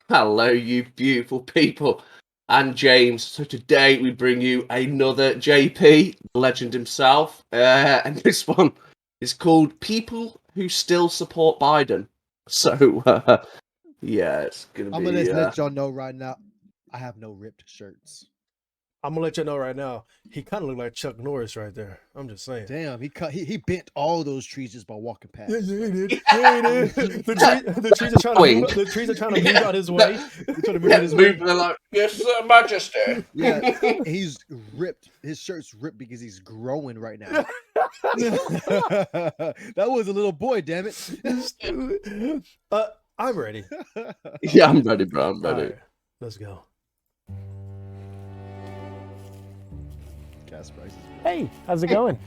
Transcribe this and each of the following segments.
Hello, you beautiful people. And James. So today we bring you another JP, legend himself. And this one is called People Who Still Support Biden. So, yeah, it's going to I'm gonna be... let y'all know right now, I have no ripped shirts. I'm gonna let you know right now. He kind of looked like Chuck Norris right there. I'm just saying. Damn, he bent all those trees just by walking past. Yeah, he did. Yeah, he did. The trees are trying to move. The trees are trying to move out his way. They're trying to move his way. They're like, yes, Majesty. Yeah, he's ripped. His shirt's ripped because he's growing right now. That was a little boy, damn it. I'm ready. Yeah, I'm ready, bro. I'm ready. Right, let's go. Gas prices. Hey, how's it going?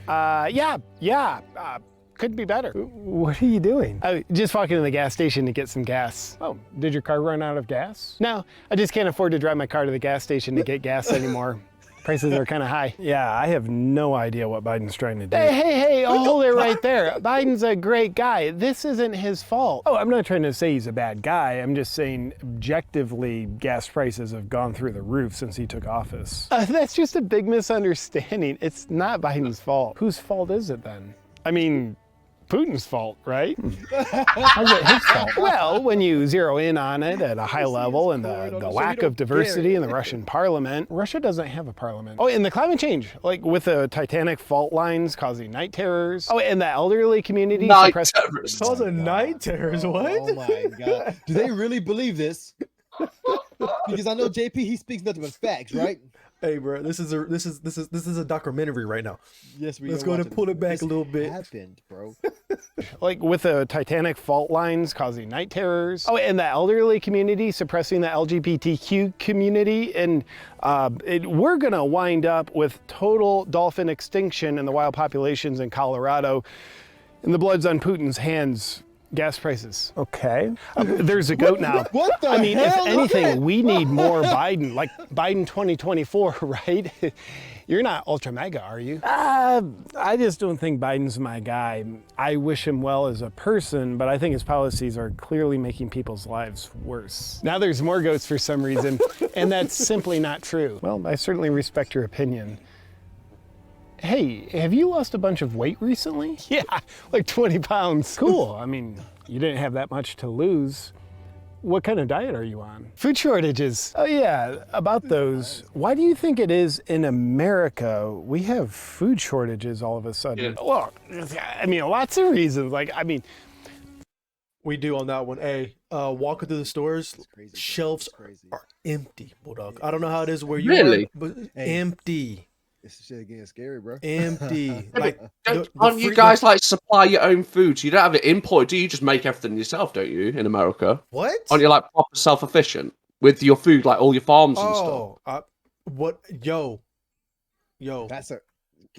Could be better. What are you doing? Just walking to the gas station to get some gas. Oh, did your car run out of gas? No, I just can't afford to drive my car to the gas station to get gas anymore. Prices are kind of high. Yeah, I have no idea what Biden's trying to do. Hey, hold it right there. Biden's a great guy. This isn't his fault. Oh, I'm not trying to say he's a bad guy. I'm just saying objectively gas prices have gone through the roof since he took office. That's just a big misunderstanding. It's not Biden's fault. Whose fault is it then? I mean, Putin's fault, right? How's it his fault? Well, when you zero in on it at a high level and the lack of diversity in the Russian parliament, Russia doesn't have a parliament. Oh, and the climate change, like with the Titanic fault lines causing night terrors. Oh, and the elderly community Night terrors. Causing night terrors, what? Oh my God. Do they really believe this? Because I know JP, he speaks nothing but facts, right? Hey, bro, this is a documentary right now. Yes, Let's go and pull it back a little bit. Happened, bro. Like with the Titanic fault lines causing night terrors. Oh, and the elderly community suppressing the LGBTQ community. And we're gonna wind up with total dolphin extinction in the wild populations in Colorado. And the blood's on Putin's hands. Gas prices. Okay. There's a goat now. What the I mean, hell? if anything, we need more Biden, like Biden 2024, right? You're not ultra mega, are you? I just don't think Biden's my guy. I wish him well as a person, but I think his policies are clearly making people's lives worse. Now there's more goats for some reason, and that's simply not true. Well, I certainly respect your opinion. Hey, have you lost a bunch of weight recently? Yeah, like 20 pounds. Cool. I mean, you didn't have that much to lose. What kind of diet are you on? Food shortages. Oh yeah, about those. Why do you think it is in America we have food shortages all of a sudden? Yeah. Look, I mean, lots of reasons. We do on that one. Hey, walking through the stores, crazy, bro. shelves It's crazy. are empty, Bulldog. I don't know how it is where you Really? are, but Hey. empty. This shit getting scary, bro. Empty. Like, Aren't you guys like supply your own food? So you don't have it imported, do you? Just make everything yourself, don't you, in America? what? Aren't you like proper self-efficient with your food, like all your farms and stuff? Oh, what? Yo, That's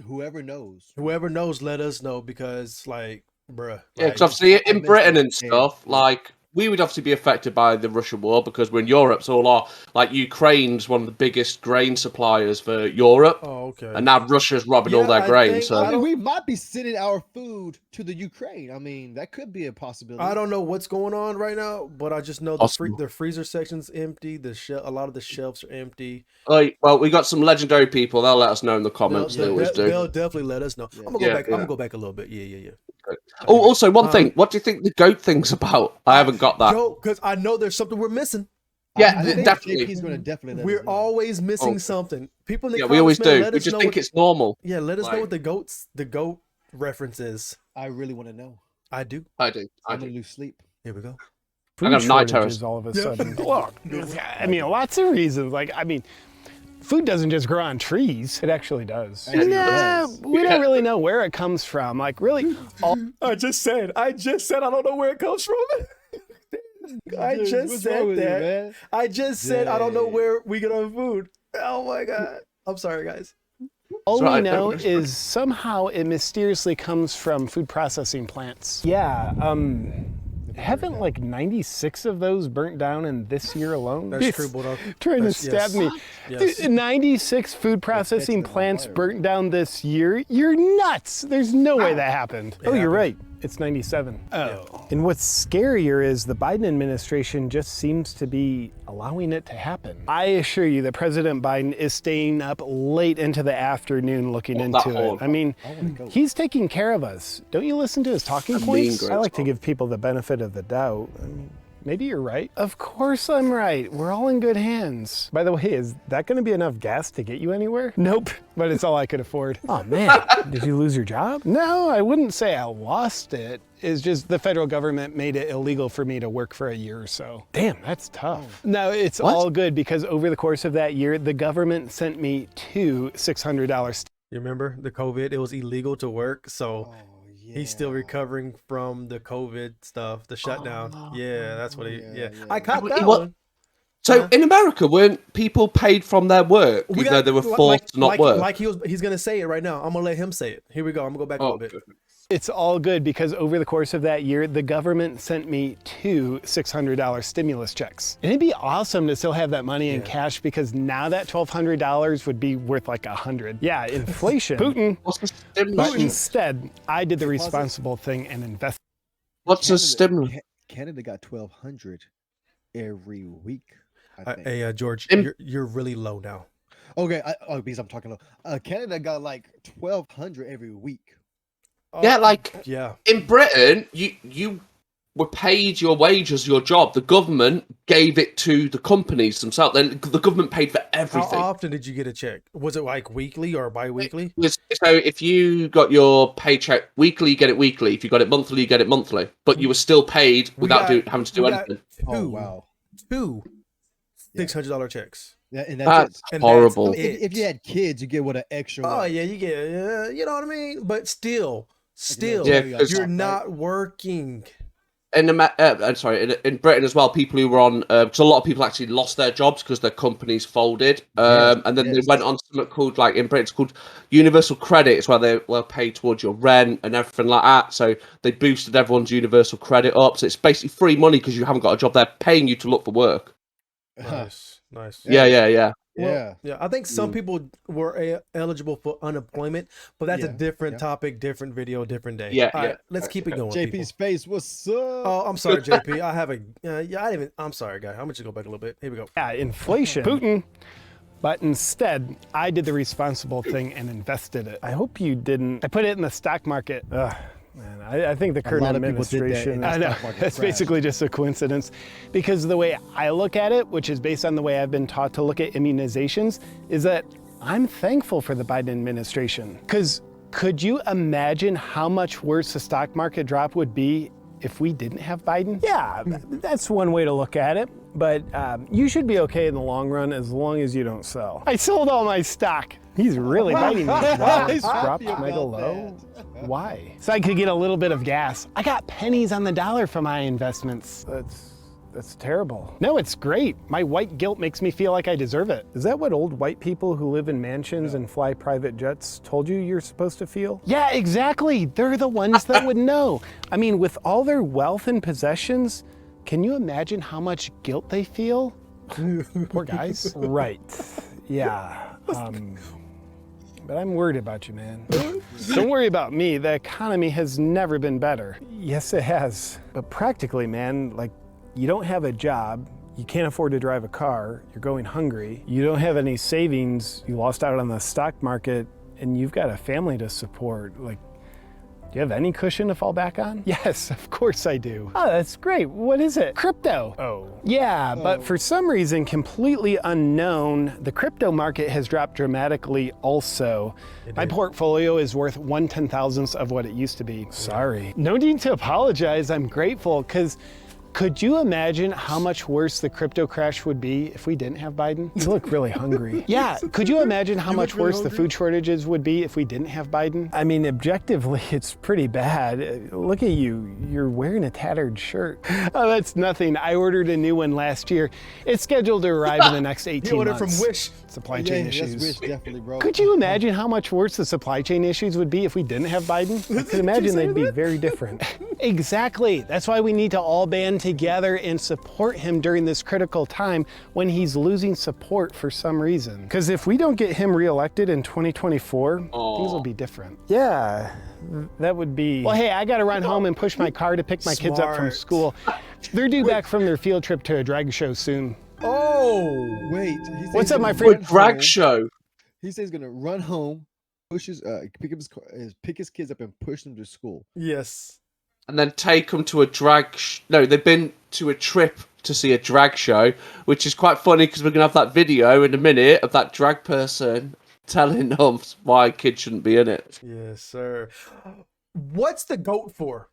whoever knows. whoever knows, let us know because, like, bruh. Yeah, like, because obviously I in missed Britain that. and stuff, like we would obviously be affected by the Russian war because we're in Europe, so all our like Ukraine's one of the biggest grain suppliers for Europe, Oh, okay. and now Russia's robbing all Yeah, their I grain. think- So I mean, we might be sending our food to the Ukraine. I mean, that could be a possibility. I don't know what's going on right now, but I just know Possible. the freezer section's empty. A lot of the shelves are empty. like, well, we got some legendary people. They'll let us know in the comments. They always do. They'll definitely let us know. Yeah. I'm gonna go Yeah, back. I'm yeah. gonna go back a little bit. Yeah. Oh, also one thing. What do you think the goat thing's about? I haven't got that. Yo, because I know there's something we're missing. Yeah, I think definitely. JP's going to definitely let We're us know. always missing Oh. something. People in the Yeah, comments, we always man, do. let We us just know think what- it's normal. Yeah, let us know like- what the goat reference is. I really want to know. I do. I do. I I'm going do. to lose sleep. Here we go. Food got a night shortages terrors. all of a Yeah. sudden. Look, I mean, lots of reasons. Food doesn't just grow on trees. It actually does. Actually Nah, does. we don't really know where it comes from. Like, really, all I just said I don't know where it comes from. I Dude, just what's said wrong with you, that. man? I just said I don't know Dang. where we get our food. Oh my god. I'm sorry, guys. we right, know that was- is somehow it mysteriously comes from food processing plants. Yeah, haven't like 96 of those burnt down in this year alone? That's It's true, Bulldog. Trying to That's- stab yes. me. Yes. Dude, 96 food processing them on plants fire. burnt down this year? You're nuts. There's no way that happened. Oh, you're right. It's 97. Oh. And what's scarier is the Biden administration just seems to be allowing it to happen. I assure you that President Biden is staying up late into the afternoon looking into it. I mean, he's taking care of us. Don't you listen to his talking points? I like to give people the benefit of the doubt. I mean, maybe you're right. Of course I'm right. We're all in good hands. By the way, is that gonna be enough gas to get you anywhere? Nope, but it's all I could afford. Oh man, did you lose your job? No, I wouldn't say I lost it. It's just the federal government made it illegal for me to work for a year or so. Damn, that's tough. No, it's all good because over the course of that year, the government sent me 2 $600. You remember the COVID? It was illegal to work, so he's still recovering from the COVID stuff, the shutdown. Yeah, that's what he. Yeah, I caught that one. So in America, weren't people paid from their work, even though they were forced to not work? Like he's gonna say it right now. I'm gonna let him say it. Here we go. I'm gonna go back a little bit. It's all good because over the course of that year, the government sent me 2 $600 stimulus checks. And it'd be awesome to still have that money in cash because now that $1,200 would be worth like $100. Yeah, inflation. Putin. What's the stimulus? But instead, I did the responsible thing and invested. What's the stimulus? Canada got $1,200 every week. I think. Hey, George, you're really low now. Okay, because I'm talking low. Canada got like $1,200 every week. Yeah, like Yeah. in Britain, you were paid your wages, your job. The government gave it to the companies themselves. Then the government paid for everything. How often did you get a check? Was it like weekly or bi-weekly? So if you got your paycheck weekly, you get it weekly. If you got it monthly, you get it monthly. But you were still paid without having to do anything. Oh wow! 2 $600 checks. Yeah, and that's horrible. If you had kids, you get what an extra. Oh yeah, you get. You know what I mean? But still, you're not working. In Britain as well, people who were on, because a lot of people actually lost their jobs because their companies folded, and then they went on something called, like in Britain, it's called universal credit. It's where they were paid towards your rent and everything like that. So they boosted everyone's universal credit up. So it's basically free money because you haven't got a job. They're paying you to look for work. Nice. Yeah. Well, yeah. I think some people were eligible for unemployment, but that's a different topic, different video, different day. Yeah. All right, let's keep it going. JP's face, what's up? Oh, I'm sorry, JP. I have a. I'm sorry, guy. I'm gonna go back a little bit. Here we go. Yeah, inflation. Putin. But instead, I did the responsible thing and invested it. I hope you didn't. I put it in the stock market. Ugh. Man, I think the current administration, I know, that's basically just a coincidence because the way I look at it, which is based on the way I've been taught to look at immunizations, is that I'm thankful for the Biden administration. Because could you imagine how much worse the stock market drop would be if we didn't have Biden? Yeah, that's one way to look at it. But you should be okay in the long run as long as you don't sell. I sold all my stock. He's really biting me. Wow, it's dropped mega low. Why? So I could get a little bit of gas. I got pennies on the dollar for my investments. That's terrible. No, it's great. My white guilt makes me feel like I deserve it. Is that what old white people who live in mansions and fly private jets told you you're supposed to feel? Yeah, exactly. They're the ones that would know. I mean, with all their wealth and possessions, can you imagine how much guilt they feel? Poor guys. Right. Yeah. But I'm worried about you, man. Don't worry about me. The economy has never been better. Yes, it has. But practically, man, like, you don't have a job, you can't afford to drive a car, you're going hungry, you don't have any savings, you lost out on the stock market, and you've got a family to support. Like, do you have any cushion to fall back on? Yes, of course I do. Oh, that's great. What is it? Crypto. Oh. Yeah, but for some reason completely unknown, the crypto market has dropped dramatically also. My portfolio is worth 1/10,000th of what it used to be. Sorry. No need to apologize. I'm grateful because could you imagine how much worse the crypto crash would be if we didn't have Biden? You look really hungry. Yeah, could you imagine how much worse the food shortages would be if we didn't have Biden? I mean, objectively, it's pretty bad. Look at you, you're wearing a tattered shirt. Oh, that's nothing. I ordered a new one last year. It's scheduled to arrive in the next 18 months. You ordered from Wish. Supply chain issues. That's Wish, definitely, bro. Could you imagine how much worse the supply chain issues would be if we didn't have Biden? I could imagine they'd be very different. Exactly. That's why we need to all ban band together and support him during this critical time when he's losing support for some reason. Because if we don't get him reelected in 2024, things will be different. Yeah, that would be... Well, hey, I gotta run home and push my car to pick my kids up from school. They're due back from their field trip to a drag show soon. Oh! Wait. What's up, my friend? Drag show. He says he's gonna run home, pick his kids up and push them to school. Yes. And then take them to a drag... No, they've been to a trip to see a drag show, which is quite funny because we're going to have that video in a minute of that drag person telling them why kids shouldn't be in it. Yes, sir. What's the GOAT for?